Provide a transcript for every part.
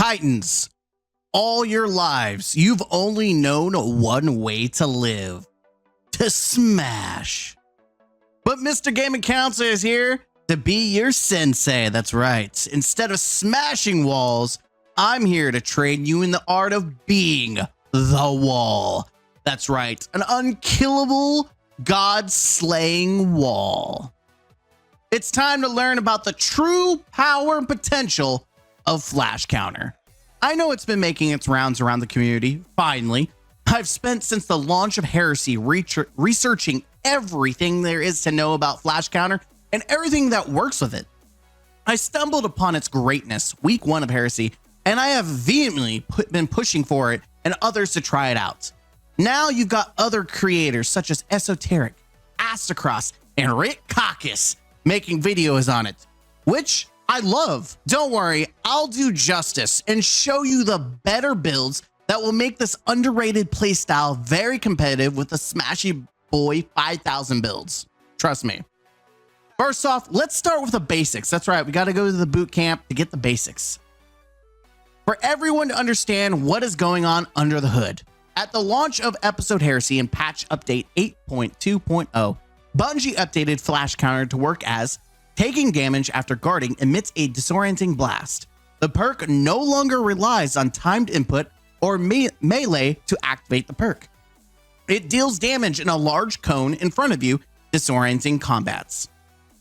Titans, all your lives, you've only known one way to live: to smash. But Mr. Gaming Counselor is here to be your sensei. That's right. Instead of smashing walls, I'm here to train you in the art of being the wall. That's right. An unkillable, god-slaying wall. It's time to learn about the true power and potential of Flashcounter. I know it's been making its rounds around the community, finally. I've spent since the launch of Heresy researching everything there is to know about Flashcounter and everything that works with it. I stumbled upon its greatness week 1 of Heresy, and I have vehemently been pushing for it and others to try it out. Now you've got other creators such as Esoteric, Astacross, and Rick Caucus making videos on it, which I love. Don't worry, I'll do justice and show you the better builds that will make this underrated playstyle very competitive with the Smashy Boy 5000 builds. Trust me. First off, let's start with the basics. That's right, we got to go to the boot camp to get the basics. For everyone to understand what is going on under the hood, at the launch of Episode Heresy and patch update 8.2.0, Bungie updated Flashcounter to work as taking damage after guarding emits a disorienting blast. The perk no longer relies on timed input or melee to activate the perk. It deals damage in a large cone in front of you, disorienting combats.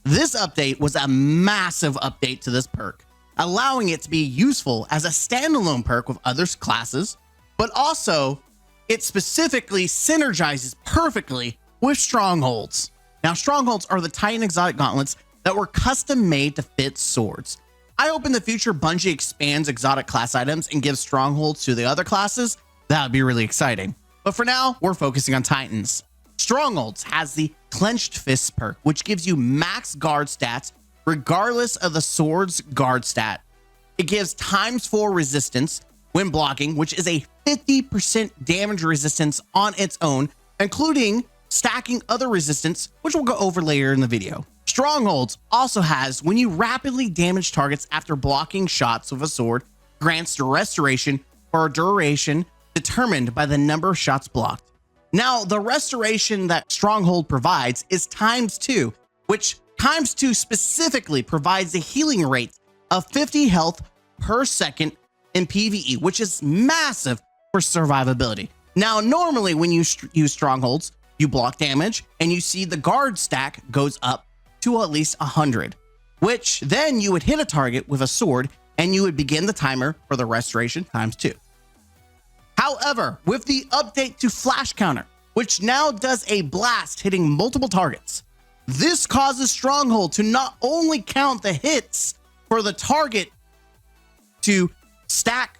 This update was a massive update to this perk, allowing it to be useful as a standalone perk with other classes, but also it specifically synergizes perfectly with Strongholds. Now, Strongholds are the Titan exotic gauntlets that were custom made to fit swords. I hope in the future Bungie expands exotic class items and gives Strongholds to the other classes. That would be really exciting. But for now, we're focusing on Titans. Strongholds has the Clenched Fist perk, which gives you max guard stats regardless of the sword's guard stat. It gives ×4 resistance when blocking, which is a 50% damage resistance on its own, including stacking other resistance, which we'll go over later in the video. Strongholds also has when you rapidly damage targets after blocking shots with a sword, grants restoration for a duration determined by the number of shots blocked. Now, the restoration that Stronghold provides is ×2, which ×2 specifically provides a healing rate of 50 health per second in PvE, which is massive for survivability. Now, normally when you use Strongholds, you block damage and you see the guard stack goes up to at least 100, which then you would hit a target with a sword and you would begin the timer for the restoration ×2. However, with the update to Flashcounter, which now does a blast hitting multiple targets, this causes Stronghold to not only count the hits for the target to stack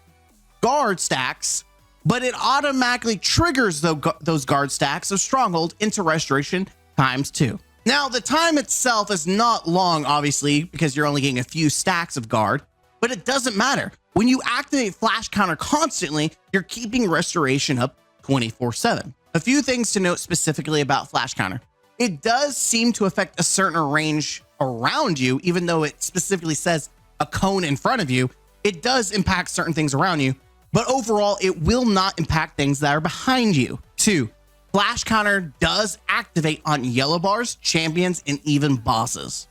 guard stacks, but it automatically triggers those guard stacks of Stronghold into restoration ×2. Now, the time itself is not long, obviously, because you're only getting a few stacks of guard, but it doesn't matter. When you activate Flashcounter constantly, you're keeping restoration up 24/7. A few things to note specifically about Flashcounter. It does seem to affect a certain range around you, even though it specifically says a cone in front of you. It does impact certain things around you, but overall, it will not impact things that are behind you. 2, Flashcounter does activate on yellow bars, champions, and even bosses.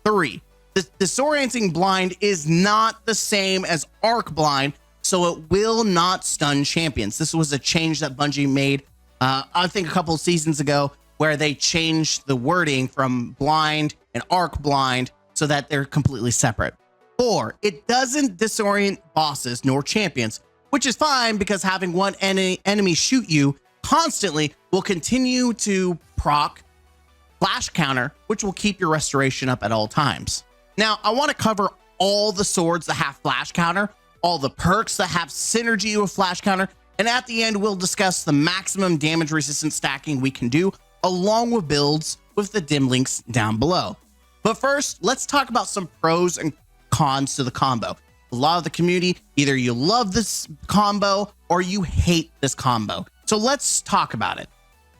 3, the disorienting blind is not the same as arc blind, so it will not stun champions. This was a change that Bungie made, I think a couple of seasons ago, where they changed the wording from blind and arc blind so that they're completely separate. 4, it doesn't disorient bosses nor champions, which is fine because having one enemy shoot you constantly will continue to proc Flashcounter, which will keep your restoration up at all times. Now, I want to cover all the swords that have Flashcounter, all the perks that have synergy with Flashcounter, and at the end, we'll discuss the maximum damage resistance stacking we can do, along with builds with the dim links down below. But first, let's talk about some pros and cons to the combo. A lot of the community, either you love this combo or you hate this combo. So let's talk about it.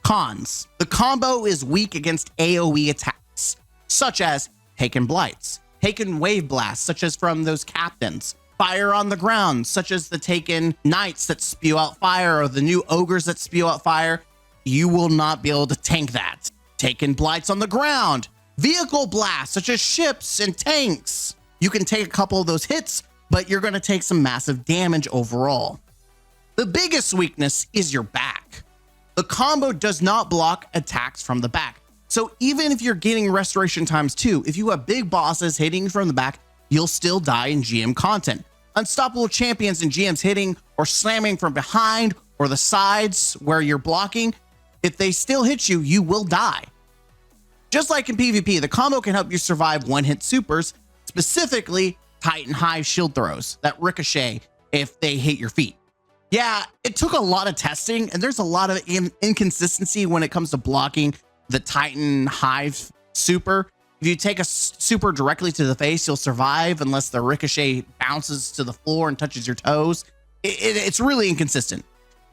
Cons. The combo is weak against AoE attacks, such as Taken Blights, Taken Wave Blasts, such as from those captains, fire on the ground, such as the Taken Knights that spew out fire or the new Ogres that spew out fire. You will not be able to tank that. Taken Blights on the ground, vehicle blasts, such as ships and tanks. You can take a couple of those hits, but you're going to take some massive damage overall. The biggest weakness is your back. The combo does not block attacks from the back. So even if you're getting restoration ×2, if you have big bosses hitting from the back, you'll still die in GM content. Unstoppable champions and GMs hitting or slamming from behind or the sides where you're blocking, if they still hit you, you will die. Just like in PvP, the combo can help you survive one-hit supers, specifically Titan Hive shield throws that ricochet if they hit your feet. Yeah, it took a lot of testing, and there's a lot of inconsistency when it comes to blocking the Titan Hive super. If you take a super directly to the face, you'll survive unless the ricochet bounces to the floor and touches your toes. It's really inconsistent.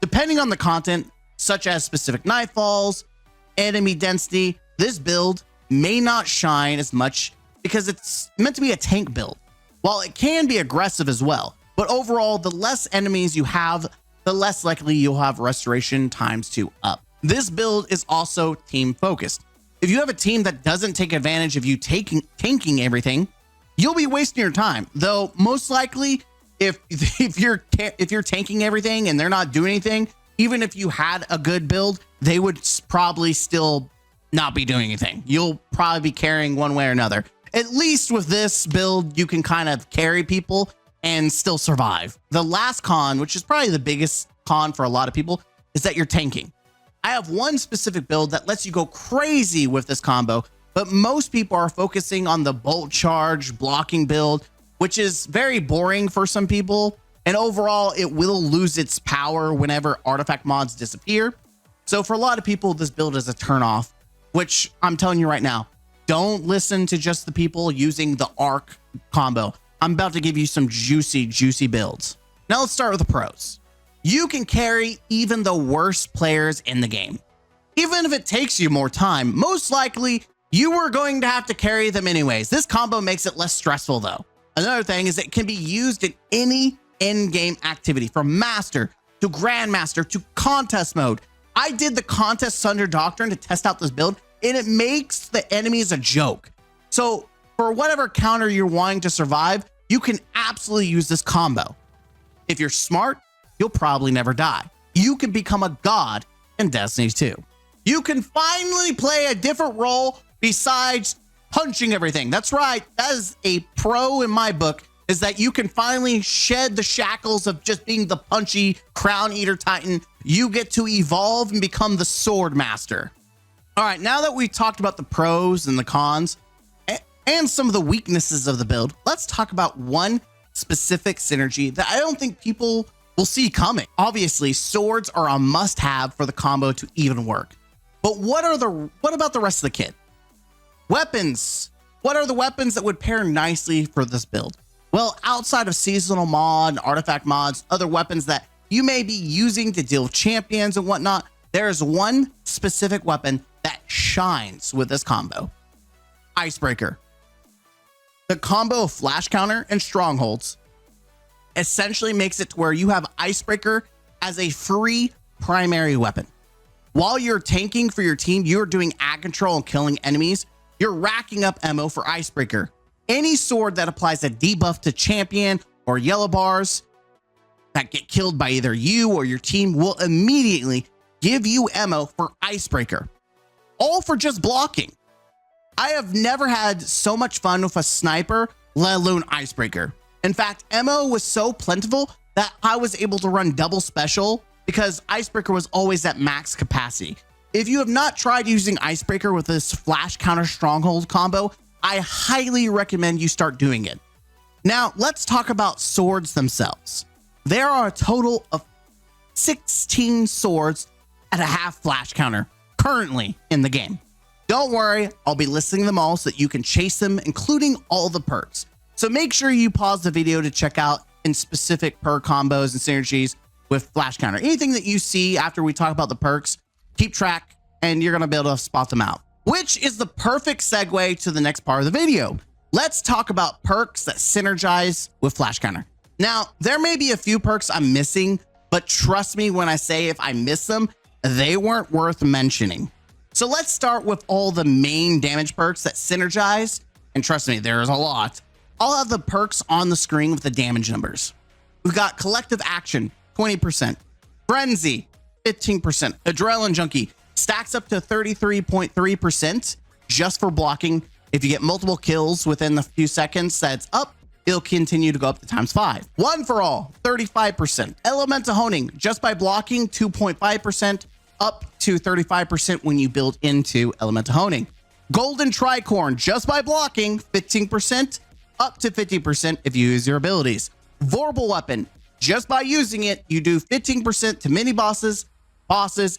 Depending on the content, such as specific nightfalls, enemy density, this build may not shine as much because it's meant to be a tank build. While it can be aggressive as well, but overall, the less enemies you have, the less likely you'll have restoration ×2 up. This build is also team focused. If you have a team that doesn't take advantage of you tanking everything, you'll be wasting your time. Though most likely, if you're tanking everything and they're not doing anything, even if you had a good build, they would probably still not be doing anything. You'll probably be carrying one way or another. At least with this build, you can kind of carry people and still survive. The last con, which is probably the biggest con for a lot of people, is that you're tanking. I have one specific build that lets you go crazy with this combo, but most people are focusing on the bolt charge blocking build, which is very boring for some people. And overall, it will lose its power whenever artifact mods disappear. So for a lot of people, this build is a turnoff, which I'm telling you right now, don't listen to just the people using the arc combo. I'm about to give you some juicy builds. Now let's start with the pros. You can carry even the worst players in the game. Even if it takes you more time, most likely you are going to have to carry them anyways. This combo makes it less stressful though. Another thing is it can be used in any in-game activity, from Master to Grandmaster to contest mode. I did the contest Sunder Doctrine to test out this build, and it makes the enemies a joke. So for whatever counter you're wanting to survive, you can absolutely use this combo. If you're smart, you'll probably never die. You can become a god in Destiny 2. You can finally play a different role besides punching everything. That's right. That is a pro in my book, is that you can finally shed the shackles of just being the punchy Crown Eater Titan. You get to evolve and become the Swordmaster. All right, now that we've talked about the pros and the cons and some of the weaknesses of the build, let's talk about one specific synergy that I don't think people will see coming. Obviously, swords are a must-have for the combo to even work. But what about the rest of the kit? Weapons. What are the weapons that would pair nicely for this build? Well, outside of seasonal mod, artifact mods, other weapons that you may be using to deal with champions and whatnot, there's one specific weapon that shines with this combo. Icebreaker. The combo of Flashcounter and Strongholds essentially makes it to where you have Icebreaker as a free primary weapon. While you're tanking for your team, you're doing ad control and killing enemies, you're racking up ammo for Icebreaker. Any sword that applies a debuff to champion or yellow bars that get killed by either you or your team will immediately give you ammo for Icebreaker. All for just blocking. I have never had so much fun with a sniper, let alone Icebreaker. In fact, ammo was so plentiful that I was able to run double special because Icebreaker was always at max capacity. If you have not tried using Icebreaker with this Flashcounter Stronghold combo, I highly recommend you start doing it. Now, let's talk about swords themselves. There are a total of 16 swords at a half Flashcounter currently in the game. Don't worry, I'll be listing them all so that you can chase them, including all the perks. So make sure you pause the video to check out in specific perk combos and synergies with Flashcounter. Anything that you see after we talk about the perks, keep track and you're going to be able to spot them out. Which is the perfect segue to the next part of the video. Let's talk about perks that synergize with Flashcounter. Now, there may be a few perks I'm missing, but trust me when I say if I miss them, they weren't worth mentioning. So let's start with all the main damage perks that synergize, and trust me, there's a lot. I'll have the perks on the screen with the damage numbers. We've got Collective Action, 20%, Frenzy, 15%, Adrenaline Junkie, stacks up to 33.3% just for blocking. If you get multiple kills within a few seconds that's up, it'll continue to go up to ×5. One for All, 35%. Elemental Honing, just by blocking, 2.5%, up to 35% when you build into Elemental Honing. Golden Tricorn, just by blocking, 15%, up to 50% if you use your abilities. Vorpal Weapon, just by using it, you do 15% to mini bosses,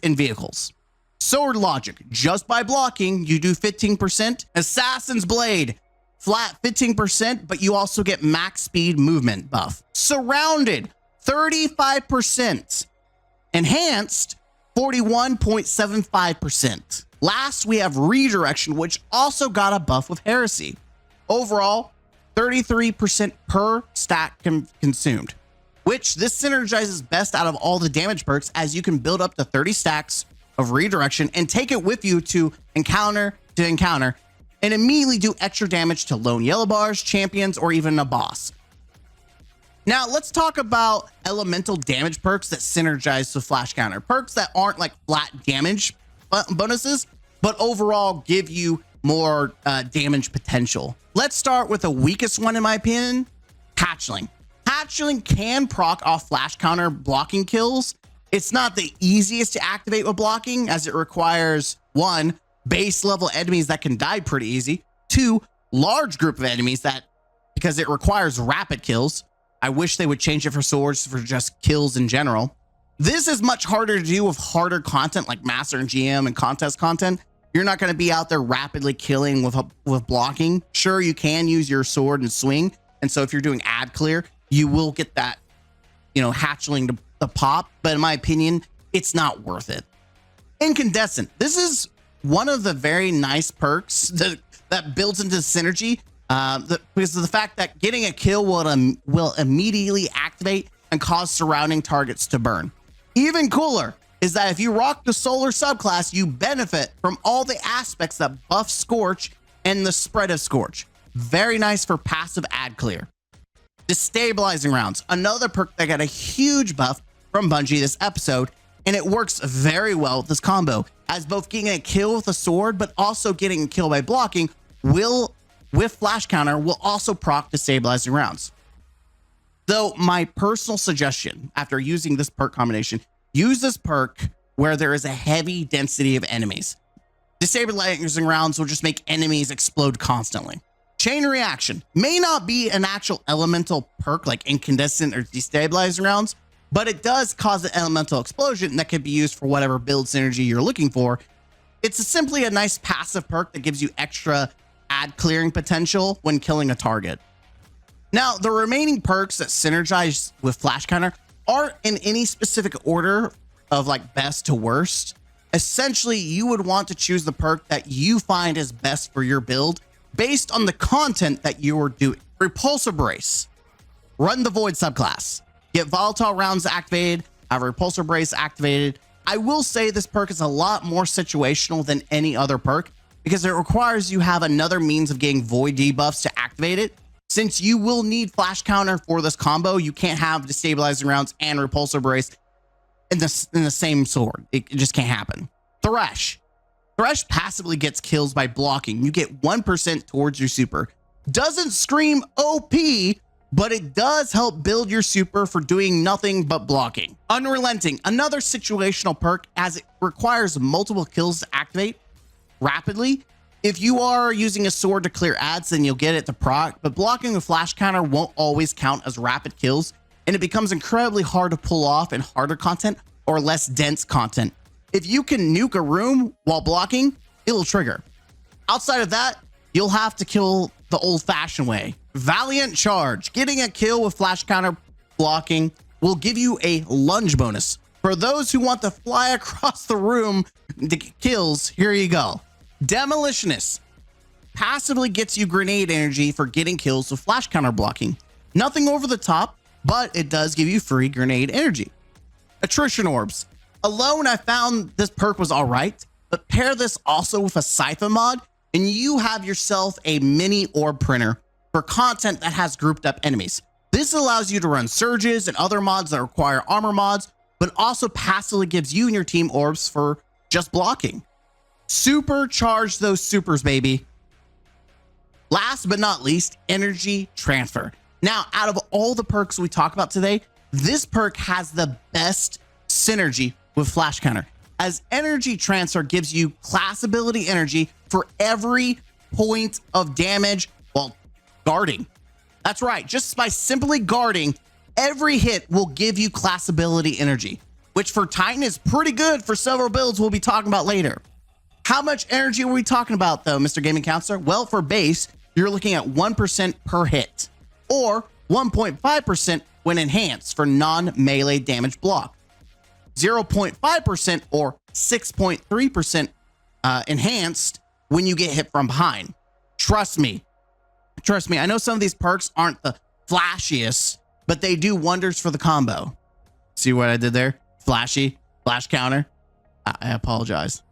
and vehicles. Sword Logic, just by blocking, you do 15%. Assassin's Blade, flat 15%, but you also get max speed movement buff. Surrounded, 35%. Enhanced, 41.75%. Last, we have Redirection, which also got a buff with Heresy. Overall, 33% per stack consumed, which this synergizes best out of all the damage perks, as you can build up to 30 stacks of Redirection and take it with you to encounter and immediately do extra damage to lone yellow bars, champions, or even a boss. Now let's talk about elemental damage perks that synergize with Flashcounter. Perks that aren't like flat damage bonuses, but overall give you more damage potential. Let's start with the weakest one in my opinion, Hatchling. Hatchling can proc off Flashcounter blocking kills. It's not the easiest to activate with blocking, as it requires 1, base level enemies that can die pretty easy, 2, large group of enemies that, because it requires rapid kills. I wish they would change it for swords for just kills in general. This is much harder to do with harder content like Master and GM and contest content. You're not going to be out there rapidly killing with blocking. Sure, you can use your sword and swing, and so if you're doing ad clear, you will get that, hatchling to pop, but in my opinion, it's not worth it. Incandescent. This is one of the very nice perks that builds into synergy because of the fact that getting a kill will immediately activate and cause surrounding targets to burn. Even cooler is that if you rock the solar subclass, you benefit from all the aspects that buff Scorch and the spread of Scorch. Very nice for passive ad clear. Destabilizing Rounds, another perk that got a huge buff from Bungie this episode, and it works very well with this combo, as both getting a kill with a sword but also getting a kill by blocking with Flashcounter will also proc Destabilizing Rounds. Though my personal suggestion after using this perk combination, use this perk where there is a heavy density of enemies. Destabilizing Rounds will just make enemies explode constantly. Chain Reaction may not be an actual elemental perk like Incandescent or Destabilizing Rounds, but it does cause an elemental explosion that could be used for whatever build synergy you're looking for. It's simply a nice passive perk that gives you extra ad clearing potential when killing a target. Now, the remaining perks that synergize with Flashcounter aren't in any specific order of like best to worst. Essentially, you would want to choose the perk that you find is best for your build based on the content that you are doing. Repulsor Brace. Run the Void subclass. Get Volatile Rounds activated, have Repulsor Brace activated. I will say this perk is a lot more situational than any other perk because it requires you have another means of getting Void debuffs to activate it. Since you will need Flashcounter for this combo, you can't have Destabilizing Rounds and Repulsor Brace in the same sword. It just can't happen. Thresh. Thresh passively gets kills by blocking. You get 1% towards your super. Doesn't scream OP, but it does help build your super for doing nothing but blocking. Unrelenting, another situational perk as it requires multiple kills to activate rapidly. If you are using a sword to clear ads, then you'll get it to proc, but blocking with Flashcounter won't always count as rapid kills, and it becomes incredibly hard to pull off in harder content or less dense content. If you can nuke a room while blocking, it'll trigger. Outside of that, you'll have to kill the old-fashioned way. Valiant Charge. Getting a kill with Flashcounter blocking will give you a lunge bonus. For those who want to fly across the room to get kills, here you go. Demolitionist. Passively gets you grenade energy for getting kills with Flashcounter blocking. Nothing over the top, but it does give you free grenade energy. Attrition orbs. Alone, I found this perk was all right, but pair this also with a siphon mod, and you have yourself a mini orb printer for content that has grouped up enemies. This allows you to run surges and other mods that require armor mods, but also passively gives you and your team orbs for just blocking. Supercharge those supers, baby. Last but not least, energy transfer. Now, out of all the perks we talk about today, this perk has the best synergy with Flashcounter, as energy transfer gives you class ability energy for every point of damage while guarding. That's right, just by simply guarding, every hit will give you class ability energy, which for Titan is pretty good for several builds we'll be talking about later. How much energy are we talking about though, Mr. Gaming Counselor? Well, for base, you're looking at 1% per hit, or 1.5% when enhanced for non-melee damage block, 0.5% or 6.3% enhanced when you get hit from behind. Trust me, I know some of these perks aren't the flashiest, but they do wonders for the combo. See what I did there? Flashy, flash counter. I apologize.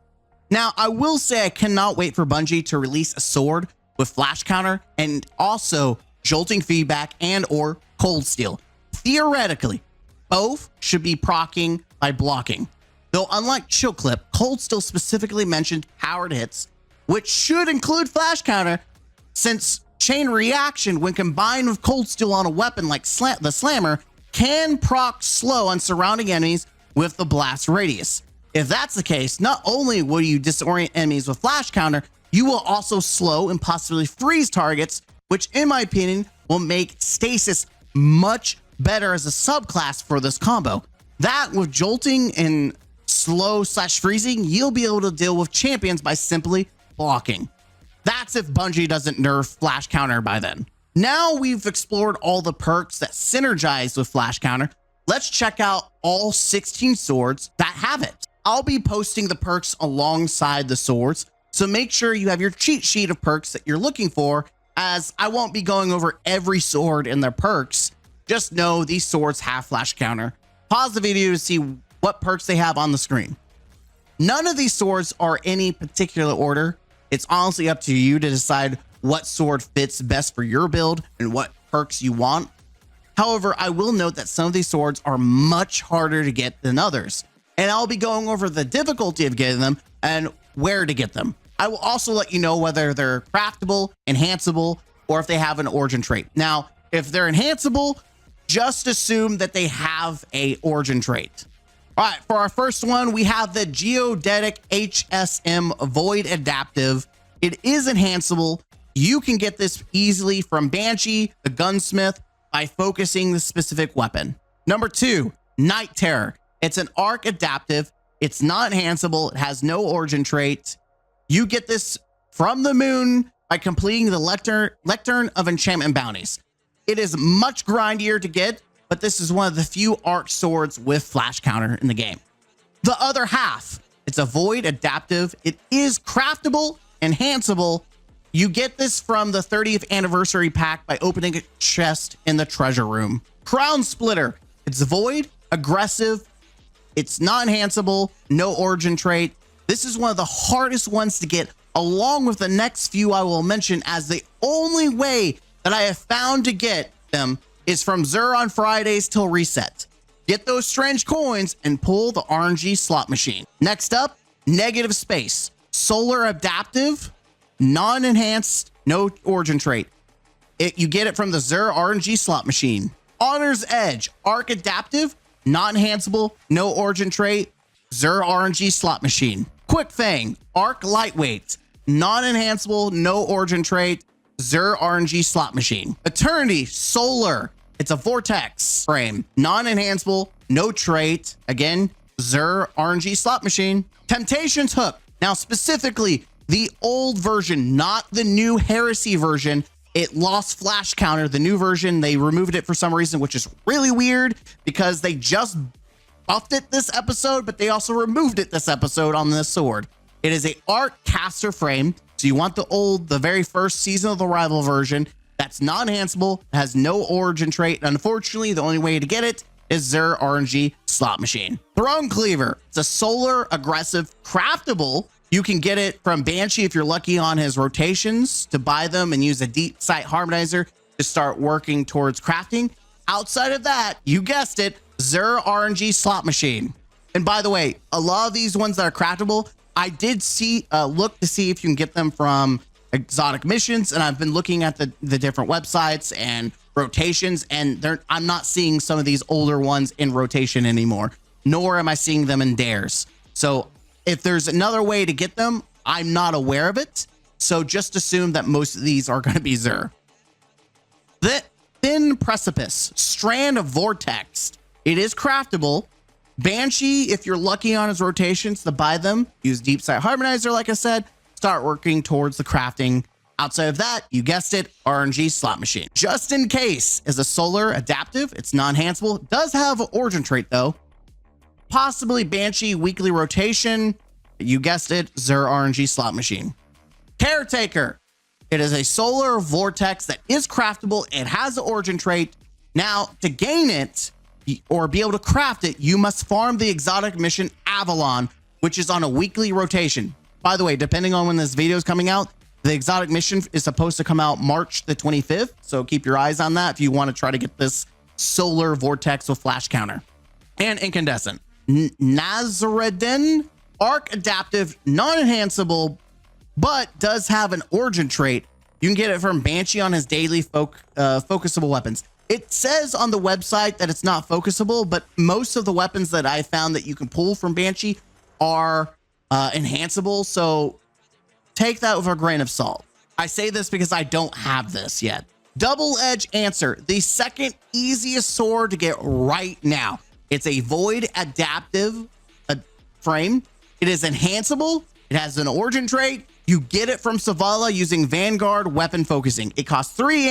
Now, I will say I cannot wait for Bungie to release a sword with flash counter and also jolting feedback and or cold steel. Theoretically, both should be proccing by blocking. Though unlike chill clip, cold steel specifically mentioned powered hits, which should include flash counter, since chain reaction when combined with cold steel on a weapon like the slammer can proc slow on surrounding enemies with the blast radius. If that's the case, not only will you disorient enemies with flash counter, you will also slow and possibly freeze targets, which in my opinion will make Stasis much better as a subclass for this combo. That with jolting and slow/freezing, you'll be able to deal with champions by simply blocking. That's if Bungie doesn't nerf flash counter by then. Now we've explored all the perks that synergize with flash counter. Let's check out all 16 swords that have it. I'll be posting the perks alongside the swords, so make sure you have your cheat sheet of perks that you're looking for, as I won't be going over every sword and their perks. Just know these swords have flash counter. Pause the video to see what perks they have on the screen. None of these swords are any particular order. It's honestly up to you to decide what sword fits best for your build and what perks you want. However, I will note that some of these swords are much harder to get than others, and I'll be going over the difficulty of getting them and where to get them. I will also let you know whether they're craftable, enhanceable, or if they have an origin trait. Now, if they're enhanceable, just assume that they have a origin trait. All right, for our first one, we have the Geodetic HSM Void Adaptive. It is enhanceable. You can get this easily from Banshee, the Gunsmith, by focusing the specific weapon. Number 2, Night Terror. It's an arc adaptive. It's not enhanceable. It has no origin trait. You get this from the moon by completing the Lectern of Enchantment bounties. It is much grindier to get, but this is one of the few arc swords with flash counter in the game. The other half, it's a void adaptive. It is craftable, enhanceable. You get this from the 30th anniversary pack by opening a chest in the treasure room. Crown Splitter. It's void, aggressive. It's not enhanceable, no origin trait. This is one of the hardest ones to get, along with the next few I will mention, as the only way that I have found to get them is from Xur on Fridays till reset. Get those strange coins and pull the RNG slot machine. Next up, Negative Space. Solar adaptive, non-enhanced, no origin trait. You get it from the Xur RNG slot machine. Honor's Edge, arc adaptive, non-enhanceable, no origin trait, Xur RNG slot machine. Quick Fang, arc lightweight, non-enhanceable, no origin trait, Xur RNG slot machine. Eternity Solar, it's a vortex frame, non-enhanceable, no trait, again, Xur RNG slot machine. Temptation's Hook, now specifically the old version, not the new Heresy version. It lost flash counter. The new version, they removed it for some reason, which is really weird because they just buffed it this episode, but they also removed it this episode on this sword. It is a arc caster frame. So you want the very first Season of the Rival version. That's non-enhanceable, has no origin trait, and unfortunately, the only way to get it is their RNG slot machine. Throne Cleaver. It's a solar aggressive craftable. You can get it from Banshee if you're lucky on his rotations to buy them and use a deep sight harmonizer to start working towards crafting. Outside of that, you guessed it, Xur RNG slot machine. And by the way, a lot of these ones that are craftable, I did see look to see if you can get them from exotic missions, and I've been looking at the different websites and rotations, and I'm not seeing some of these older ones in rotation anymore, nor am I seeing them in dares. So if there's another way to get them, I'm not aware of it. So just assume that most of these are going to be Xur. The Thin Precipice Strand Vortex. It is craftable. Banshee, if you're lucky on his rotations to buy them, use Deep Sight Harmonizer, like I said, start working towards the crafting. Outside of that, you guessed it, RNG slot machine. Just in Case is a solar adaptive. It's non-enhanceable. Does have an origin trait though. Possibly Banshee weekly rotation. You guessed it, Xur RNG slot machine. Caretaker. It is a solar vortex that is craftable. It has an origin trait. Now, to gain it or be able to craft it, you must farm the exotic mission Avalon, which is on a weekly rotation. By the way, depending on when this video is coming out, the exotic mission is supposed to come out March the 25th. So keep your eyes on that if you want to try to get this solar vortex with flash counter. And incandescent. Nazaredin, arc adaptive, non-enhanceable, but does have an origin trait. You can get it from Banshee on his daily focusable weapons. It says on the website that it's not focusable, but most of the weapons that I found that you can pull from Banshee are enhanceable. So take that with a grain of salt. I say this because I don't have this yet. Double Edge Answer, the second easiest sword to get right now. It's a void adaptive frame. It is enhanceable. It has an origin trait. You get it from Savala using Vanguard weapon focusing. It costs 3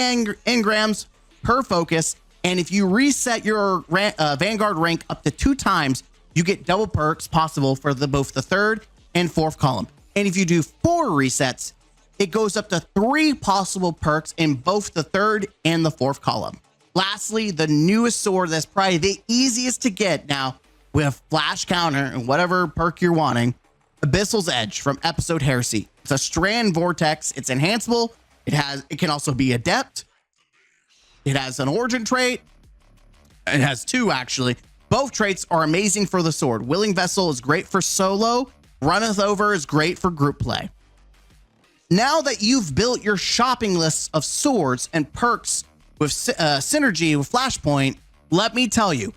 engrams per focus. And if you reset your Vanguard rank up to 2 times, you get double perks possible for both the 3rd and 4th column. And if you do 4 resets, it goes up to 3 possible perks in both the 3rd and the 4th column. Lastly, the newest sword that's probably the easiest to get now with flash counter and whatever perk you're wanting, Abyssal's Edge from Episode Heresy. It's a strand vortex. It's enhanceable. It can also be adept. It has an origin trait. It has 2 actually. Both traits are amazing for the sword. Willing Vessel is great for solo. Runneth Over is great for group play. Now that you've built your shopping lists of swords and perks with synergy with Flashpoint, let me tell you,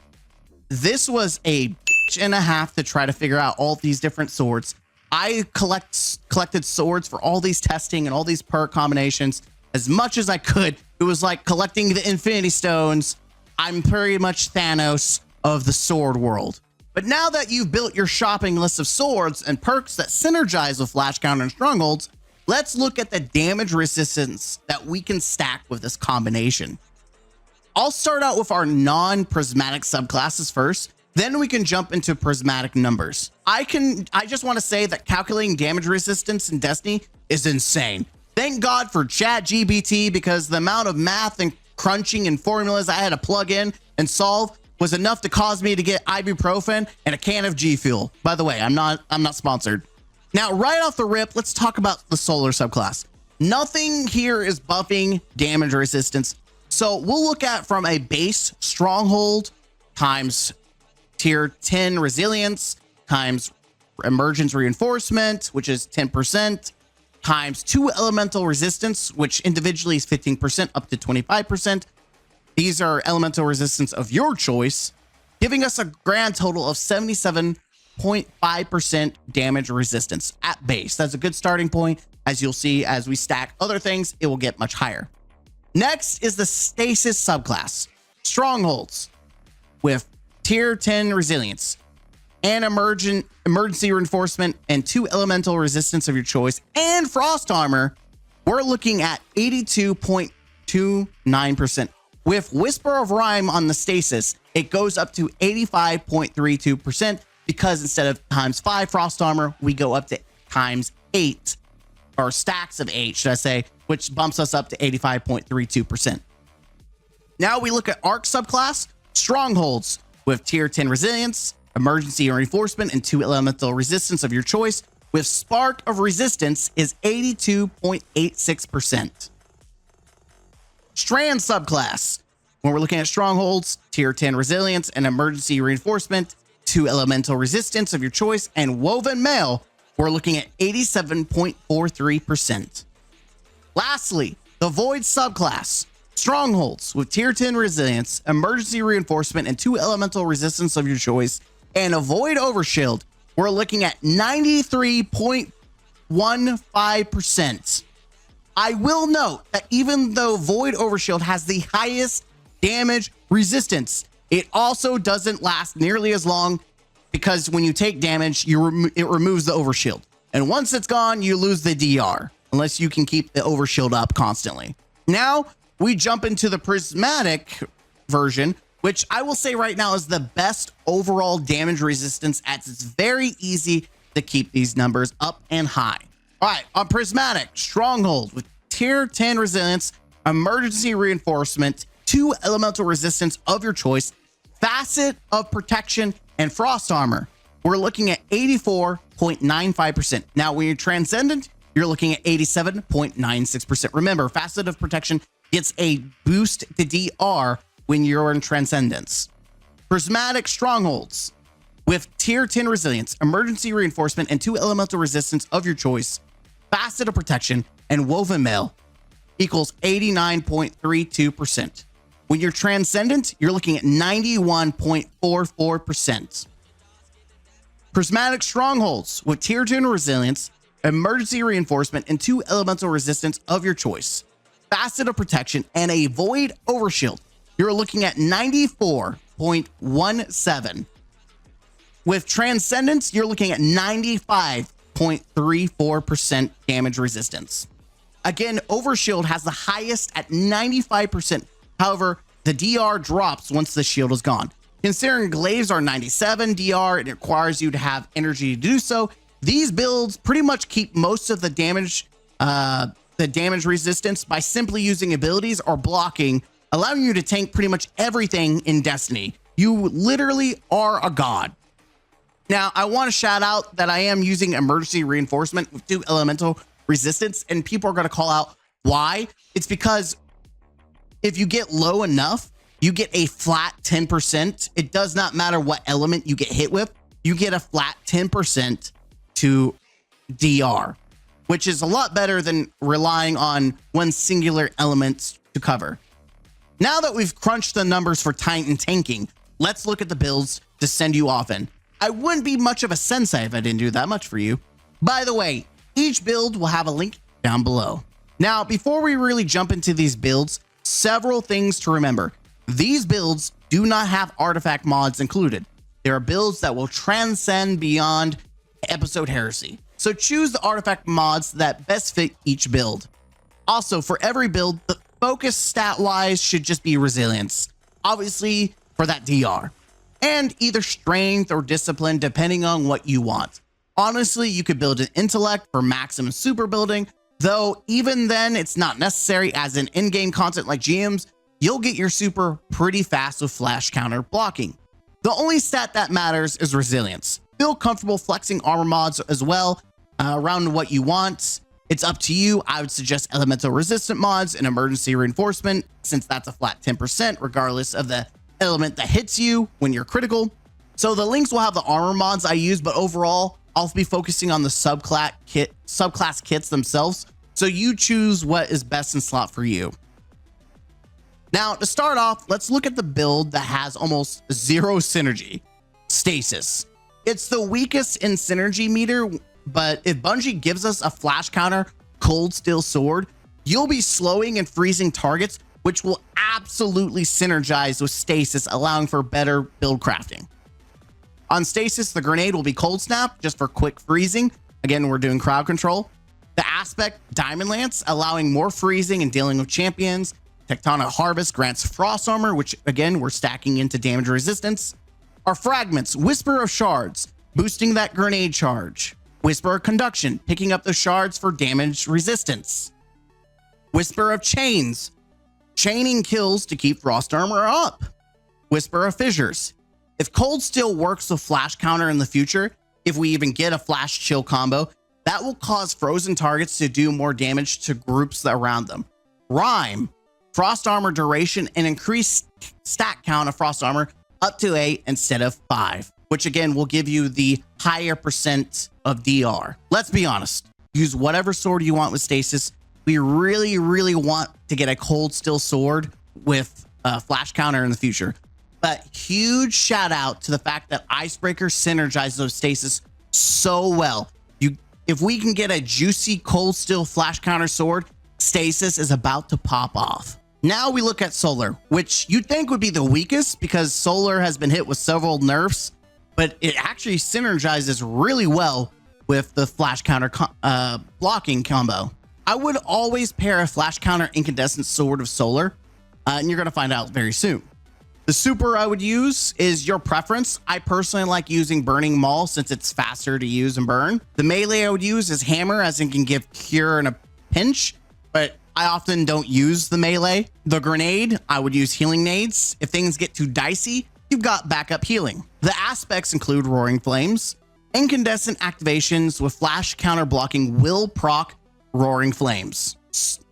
this was a bitch and a half to try to figure out all these different swords. I collected swords for all these testing and all these perk combinations as much as I could. It was like collecting the Infinity Stones. I'm pretty much Thanos of the sword world. But now that you've built your shopping list of swords and perks that synergize with flash counter and strongholds, let's look at the damage resistance that we can stack with this combination. I'll start out with our non-prismatic subclasses first, then we can jump into prismatic numbers. I just want to say that calculating damage resistance in Destiny is insane. Thank God for ChatGPT, because the amount of math and crunching and formulas I had to plug in and solve was enough to cause me to get ibuprofen and a can of G Fuel. By the way, I'm not sponsored. Now, right off the rip, let's talk about the solar subclass. Nothing here is buffing damage resistance. So we'll look at from a base stronghold times tier 10 resilience times emergence reinforcement, which is 10%, times 2 elemental resistance, which individually is 15% up to 25%. These are elemental resistance of your choice, giving us a grand total of 77.5% damage resistance at base. That's a good starting point. As you'll see, as we stack other things, it will get much higher. Next is the Stasis subclass. Strongholds with tier 10 resilience and emergency reinforcement and 2 elemental resistance of your choice and frost armor. We're looking at 82.29%. With Whisper of Rhyme on the Stasis, it goes up to 85.32%, because instead of times 5 frost armor, we go up to times 8, or stacks of 8, should I say, which bumps us up to 85.32%. Now we look at Arc subclass, Strongholds with tier 10 resilience, emergency reinforcement, and 2 elemental resistance of your choice, with spark of resistance is 82.86%. Strand subclass, when we're looking at Strongholds, tier 10 resilience and emergency reinforcement, 2 elemental resistance of your choice, and woven mail, we're looking at 87.43%. Lastly, the Void subclass, Strongholds with tier 10 resilience, emergency reinforcement, and 2 elemental resistance of your choice, and a Void overshield, we're looking at 93.15%. I will note that even though Void overshield has the highest damage resistance, it also doesn't last nearly as long, because when you take damage, it removes the overshield. And once it's gone, you lose the DR, unless you can keep the overshield up constantly. Now, we jump into the Prismatic version, which I will say right now is the best overall damage resistance, as it's very easy to keep these numbers up and high. All right, on Prismatic, Stronghold with tier 10 resilience, emergency reinforcement, 2 elemental resistance of your choice, facet of protection, and frost armor, we're looking at 84.95%. Now, when you're transcendent, you're looking at 87.96%. Remember, facet of protection gets a boost to DR when you're in transcendence. Prismatic Strongholds with tier 10 resilience, emergency reinforcement, and 2 elemental resistance of your choice, facet of protection, and woven mail equals 89.32%. When you're transcendent, you're looking at 91.44%. Prismatic Strongholds with tier 10 resilience, emergency reinforcement, and 2 elemental resistance of your choice, facet of protection, and a void overshield, you're looking at 94.17. With transcendence, you're looking at 95.34% damage resistance. Again, overshield has the highest at 95%. However, the DR drops once the shield is gone. Considering glaives are 97 DR, it requires you to have energy to do so. These builds pretty much keep most of the damage resistance by simply using abilities or blocking, allowing you to tank pretty much everything in Destiny. You literally are a god. Now, I want to shout out that I am using emergency reinforcement with 2 elemental resistance, and people are going to call out why. It's because if you get low enough, you get a flat 10%. It does not matter what element you get hit with. You get a flat 10% to DR, which is a lot better than relying on one singular element to cover. Now that we've crunched the numbers for Titan tanking, let's look at the builds to send you off in. I wouldn't be much of a sensei if I didn't do that much for you. By the way, each build will have a link down below. Now, before we really jump into these builds, several things to remember. These builds do not have artifact mods included. There are builds that will transcend beyond episode heresy. So choose the artifact mods that best fit each build. Also, for every build, the focus stat-wise should just be resilience. Obviously, for that DR. And either strength or discipline, depending on what you want. Honestly, you could build an intellect for maximum super building, though even then, it's not necessary, as in in-game content like GMs, you'll get your super pretty fast with Flashcounter blocking. The only stat that matters is resilience. Feel comfortable flexing armor mods as well around what you want. It's up to you. I would suggest elemental resistant mods and emergency reinforcement, since that's a flat 10% regardless of the element that hits you when you're critical. So the links will have the armor mods I use, but overall, I'll be focusing on the subclass kits themselves. So you choose what is best in slot for you. Now, to start off, let's look at the build that has almost zero synergy, Stasis. It's the weakest in synergy meter, but if Bungie gives us a flash counter cold steel sword, you'll be slowing and freezing targets, which will absolutely synergize with Stasis, allowing for better build crafting. On Stasis, the grenade will be cold snap, just for quick freezing. Again, we're doing crowd control. The aspect, Diamond Lance, allowing more freezing and dealing with champions. Tectonic Harvest grants frost armor, which again, we're stacking into damage resistance. Our fragments, Whisper of Shards, boosting that grenade charge. Whisper of Conduction, picking up the shards for damage resistance. Whisper of Chains, chaining kills to keep Frost Armor up. Whisper of Fissures. If Cold Steel works with Flashcounter in the future, if we even get a Flash Chill combo, that will cause frozen targets to do more damage to groups around them. Rhyme, Frost Armor duration and increased stack count of Frost Armor up to 8 instead of 5, which again will give you the higher percent of DR. Let's be honest, use whatever sword you want with Stasis. We really, really want to get a Cold Steel sword with Flashcounter in the future. But huge shout out to the fact that Icebreaker synergizes those Stasis so well. If we can get a juicy Cold Steel Flashcounter sword, Stasis is about to pop off. Now we look at Solar, which you'd think would be the weakest because Solar has been hit with several nerfs, but it actually synergizes really well with the Flashcounter blocking combo. I would always pair a Flashcounter incandescent sword of Solar, and you're going to find out very soon. The super I would use is your preference. I personally like using Burning Maul since it's faster to use and burn. The melee I would use is Hammer, as it can give cure in a pinch, but I often don't use the melee. The grenade, I would use healing nades. If things get too dicey, you've got backup healing. The aspects include Roaring Flames. Incandescent activations with flash counter blocking will proc Roaring Flames.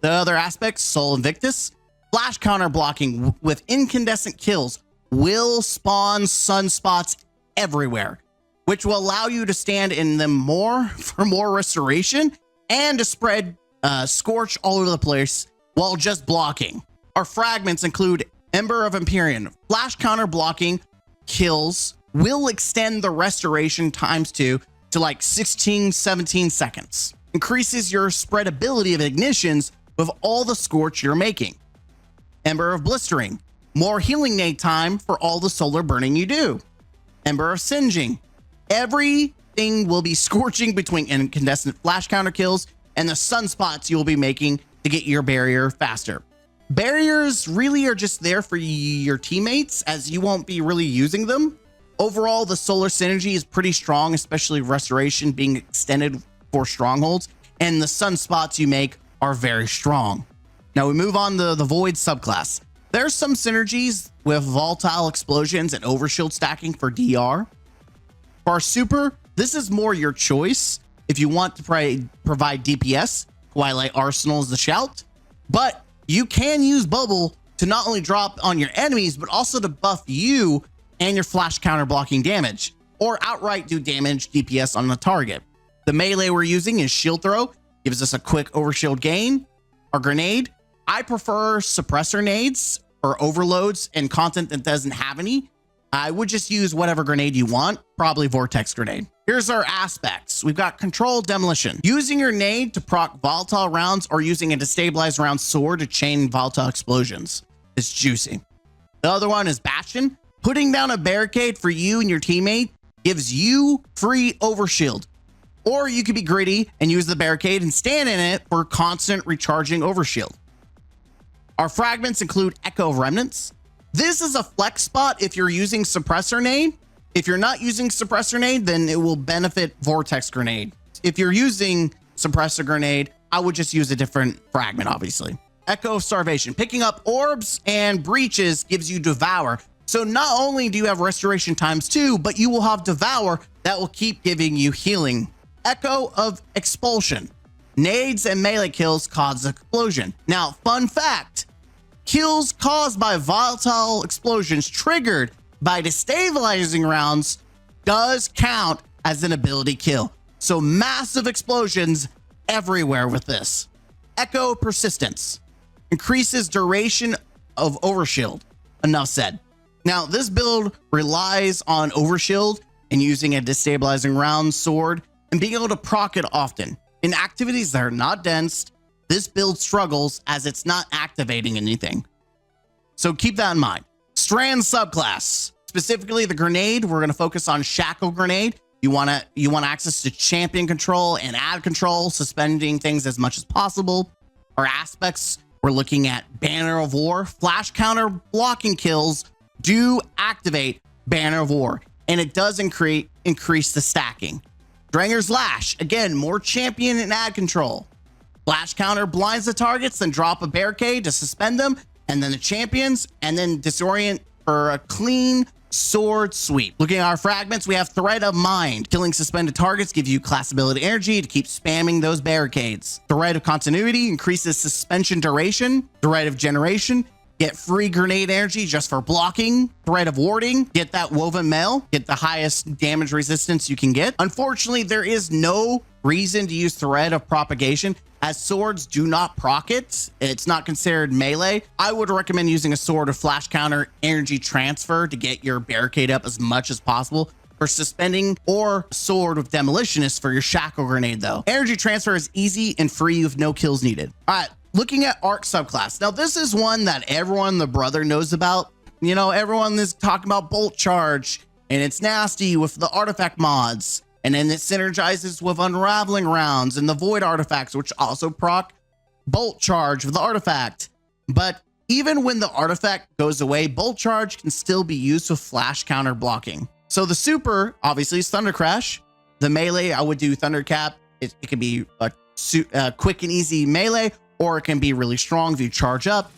The other aspects, Soul Invictus. Flash counter blocking with incandescent kills will spawn sunspots everywhere, which will allow you to stand in them more for more restoration and to spread scorch all over the place while just blocking. Our fragments include Ember of Empyrean. Flash counter blocking kills will extend the restoration ×2 to like 16-17 seconds. Increases your spreadability of ignitions with all the scorch you're making. Ember of Blistering, more healing nade time for all the solar burning you do. Ember of Singeing, everything will be scorching between incandescent flash counter kills and the sunspots you'll be making to get your barrier faster. Barriers really are just there for your teammates as you won't be really using them. Overall, the solar synergy is pretty strong, especially restoration being extended for strongholds, and the sunspots you make are very strong. Now we move on to the Void subclass. There's some synergies with volatile explosions and overshield stacking for DR. For our super, this is more your choice. If you want to provide DPS, Twilight Arsenal is the shout, but you can use Bubble to not only drop on your enemies, but also to buff you and your flash counter blocking damage, or outright do damage DPS on the target. The melee we're using is Shield Throw, gives us a quick overshield gain. Our grenade, I prefer suppressor nades or overloads and content that doesn't have any. I would just use whatever grenade you want, probably Vortex Grenade. Here's our aspects. We've got Control Demolition. Using your nade to proc volatile rounds or using a destabilized round sword to chain volatile explosions. It's juicy. The other one is Bastion. Putting down a barricade for you and your teammate gives you free overshield. Or you could be gritty and use the barricade and stand in it for constant recharging overshield. Our fragments include Echo of Remnants. This is a flex spot if you're using Suppressor Nade. If you're not using Suppressor Nade, then it will benefit Vortex Grenade. If you're using Suppressor Grenade, I would just use a different fragment, obviously. Echo of Starvation. Picking up orbs and breaches gives you Devour. So not only do you have Restoration ×2, but you will have Devour that will keep giving you healing. Echo of Expulsion. Nades and melee kills cause explosion. Now, fun fact, kills caused by volatile explosions triggered by destabilizing rounds does count as an ability kill. So massive explosions everywhere with this. Echo Persistence. Increases duration of overshield. Enough said. Now, this build relies on overshield and using a destabilizing round sword and being able to proc it often. In activities that are not dense, this build struggles as it's not activating anything. So keep that in mind. Strand subclass, specifically the grenade, we're going to focus on Shackle Grenade. You want access to champion control and ad control, suspending things as much as possible. Our aspects, we're looking at Banner of War. Flash counter blocking kills do activate Banner of War, and it does increase the stacking. Dranger's Lash, again, more champion and ad control. Flash counter blinds the targets, then drop a barricade to suspend them, and then the champions, and then disorient for a clean sword sweep. Looking at our fragments, we have Thread of Mind. Killing suspended targets give you class ability energy to keep spamming those barricades. Thread of Continuity increases suspension duration. Thread of Generation, get free grenade energy just for blocking. Thread of Warding, get that woven mail, get the highest damage resistance you can get. Unfortunately, there is no reason to use Thread of Propagation as swords do not proc it. It's not considered melee. I would recommend using a sword of flash counter energy transfer to get your barricade up as much as possible for suspending, or sword with demolitionist for your shackle grenade though. Energy transfer is easy and free with no kills needed. All right, looking at arc subclass. Now this is one that everyone, the brother, knows about. You know, everyone is talking about bolt charge and it's nasty with the artifact mods. And then it synergizes with unraveling rounds and the void artifacts, which also proc bolt charge with the artifact. But even when the artifact goes away, bolt charge can still be used with flash counter blocking. So the super obviously is Thunder Crash. The melee, I would do Thunder Cap. It can be a quick and easy melee, or it can be really strong if you charge up.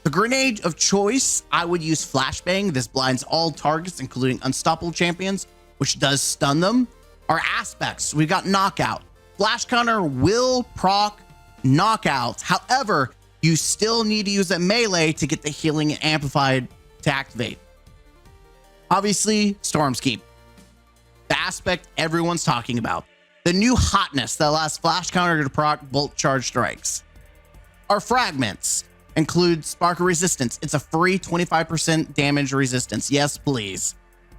The grenade of choice, I would use Flashbang. This blinds all targets, including unstoppable champions, which does stun them. Our aspects, we've got Knockout. Flash counter will proc knockouts. However, you still need to use a melee to get the healing and amplified to activate. Obviously, Storm's Keep, the aspect everyone's talking about. The new hotness that allows flash counter to proc bolt charge strikes. Our fragments include Spark of Resistance. It's a free 25% damage resistance. Yes, please.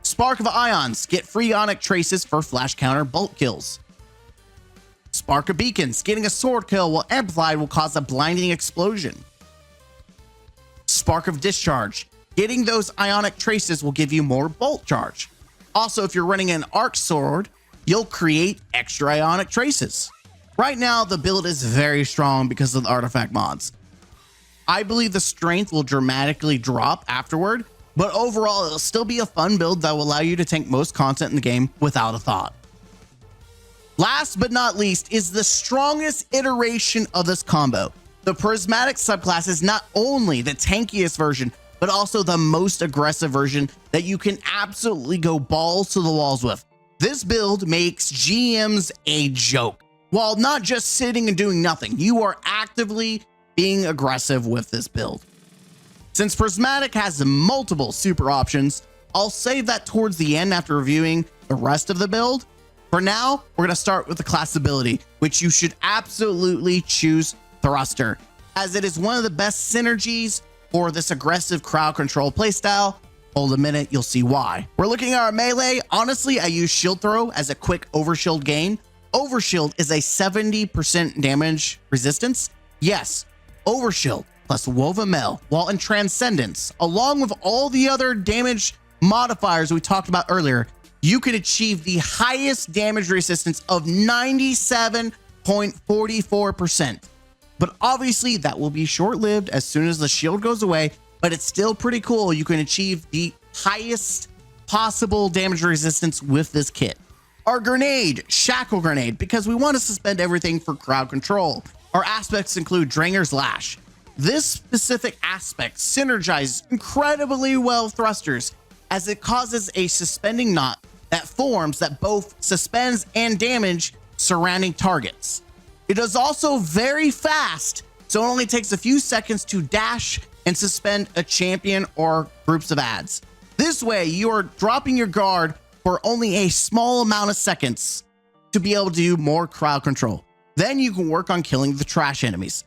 Spark of Ions, get free Ionic Traces for flash counter bolt kills. Spark of Beacons, getting a sword kill while amplified will cause a blinding explosion. Spark of Discharge, getting those Ionic Traces will give you more bolt charge. Also, if you're running an arc sword, you'll create extra Ionic Traces. Right now, the build is very strong because of the artifact mods. I believe the strength will dramatically drop afterward, but overall, it'll still be a fun build that will allow you to tank most content in the game without a thought. Last but not least is the strongest iteration of this combo. The Prismatic subclass is not only the tankiest version, but also the most aggressive version that you can absolutely go balls to the walls with. This build makes GMs a joke. While not just sitting and doing nothing, you are actively being aggressive with this build. Since Prismatic has multiple super options, I'll save that towards the end after reviewing the rest of the build. For now, we're going to start with the class ability, which you should absolutely choose Thruster, as it is one of the best synergies for this aggressive crowd control playstyle. Hold a minute, you'll see why. We're looking at our melee. Honestly, I use Shield Throw as a quick overshield gain. Overshield is a 70% damage resistance. Yes, Overshield plus Woven Mail, while in Transcendence, along with all the other damage modifiers we talked about earlier, you can achieve the highest damage resistance of 97.44%. But obviously that will be short-lived as soon as the shield goes away, but it's still pretty cool. You can achieve the highest possible damage resistance with this kit. Our grenade, Shackle Grenade, because we want to suspend everything for crowd control. Our aspects include Dranger's Lash. This specific aspect synergizes incredibly well with thrusters, as it causes a suspending knot that forms that both suspends and damage surrounding targets. It is also very fast, so it only takes a few seconds to dash and suspend a champion or groups of adds. This way, you are dropping your guard for only a small amount of seconds to be able to do more crowd control. Then you can work on killing the trash enemies.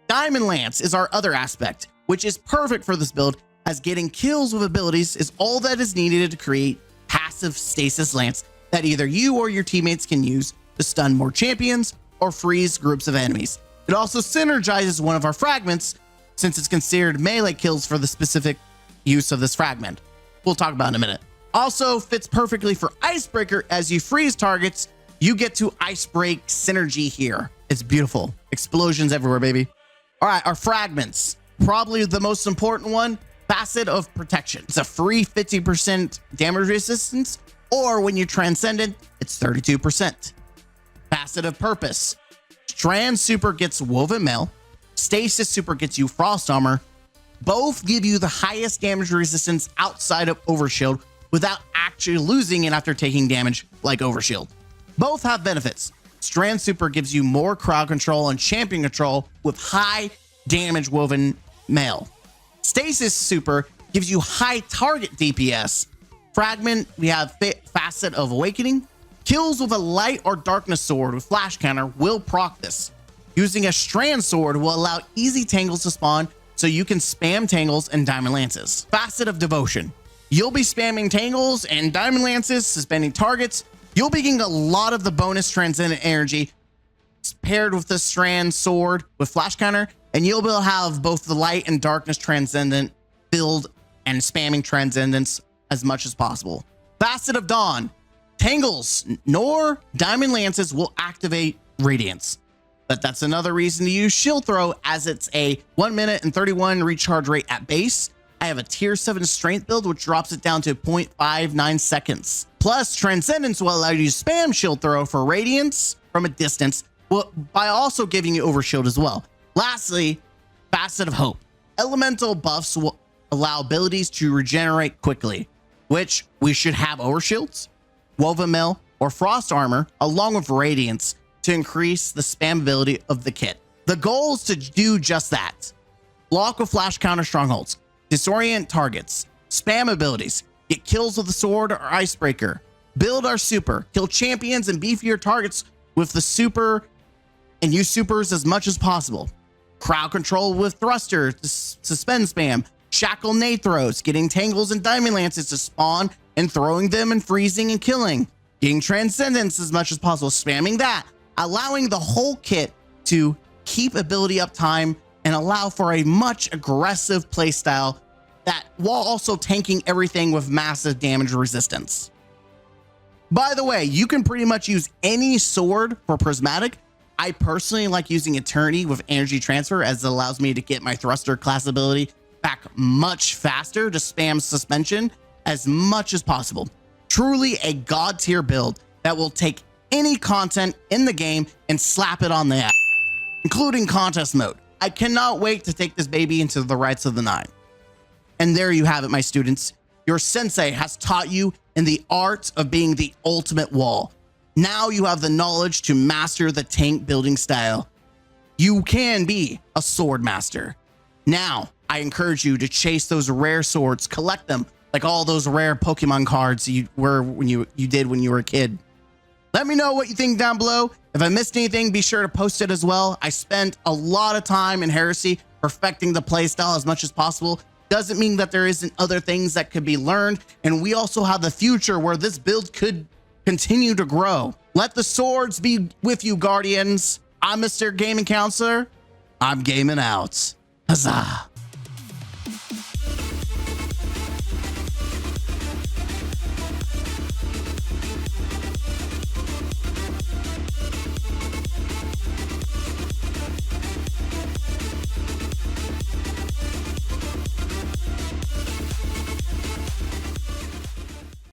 Diamond Lance is our other aspect, which is perfect for this build, as getting kills with abilities is all that is needed to create passive Stasis Lance that either you or your teammates can use to stun more champions or freeze groups of enemies. It also synergizes one of our fragments, since it's considered melee kills for the specific use of this fragment. We'll talk about it in a minute. Also fits perfectly for Icebreaker. As you freeze targets, you get to Icebreak synergy here. It's beautiful. Explosions everywhere, baby. All right, our fragments. Probably the most important one, Facet of Protection. It's a free 50% damage resistance, or when you're Transcendent, it's 32%. Facet of Purpose. Strand Super gets Woven Mail. Stasis Super gets you Frost Armor. Both give you the highest damage resistance outside of Overshield without actually losing it after taking damage like Overshield. Both have benefits. Strand Super gives you more crowd control and champion control with high damage Woven Mail. Stasis Super gives you high target DPS. Fragment, we have Facet of Awakening. Kills with a light or darkness sword with Flashcounter will proc this. Using a Strand Sword will allow easy tangles to spawn so you can spam tangles and diamond lances. Facet of Devotion. You'll be spamming tangles and diamond lances, suspending targets. You'll be getting a lot of the bonus transcendent energy paired with the Strand Sword with Flashcounter, and you'll be able to have both the light and darkness transcendent build and spamming transcendence as much as possible. Facet of Dawn. Tangles nor diamond lances will activate Radiance. But that's another reason to use Shield Throw, as it's a 1 minute and 31 recharge rate at base. I have a tier 7 strength build, which drops it down to 0.59 seconds. Plus, Transcendence will allow you to spam Shield Throw for Radiance from a distance, by also giving you Overshield as well. Lastly, Facet of Hope. Elemental buffs will allow abilities to regenerate quickly, which we should have Overshields, Woven Mail, or Frost Armor, along with Radiance, to increase the spamability of the kit. The goal is to do just that. Block with Flashcounter strongholds, disorient targets, spam abilities, get kills with the sword or Icebreaker, build our super, kill champions and beefier targets with the super, and use supers as much as possible. Crowd control with thruster to suspend spam, shackle nade throws, getting tangles and diamond lances to spawn and throwing them and freezing and killing, getting transcendence as much as possible, spamming that, allowing the whole kit to keep ability uptime and allow for a much aggressive playstyle that while also tanking everything with massive damage resistance. By the way, you can pretty much use any sword for Prismatic. I personally like using Eternity with energy transfer, as it allows me to get my thruster class ability back much faster to spam suspension as much as possible. Truly a god tier build that will take any content in the game and slap it on the app, including contest mode. I cannot wait to take this baby into the rights of the 9. And there you have it, my students. Your sensei has taught you in the art of being the ultimate wall. Now you have the knowledge to master the tank building style. You can be a sword master. Now, I encourage you to chase those rare swords, collect them like all those rare Pokemon cards you did when you were a kid. Let me know what you think down below. If I missed anything, be sure to post it as well. I spent a lot of time in Heresy perfecting the playstyle as much as possible. Doesn't mean that there isn't other things that could be learned. And we also have the future where this build could continue to grow. Let the swords be with you, Guardians. I'm Mr. Gaming Counselor. I'm gaming out. Huzzah.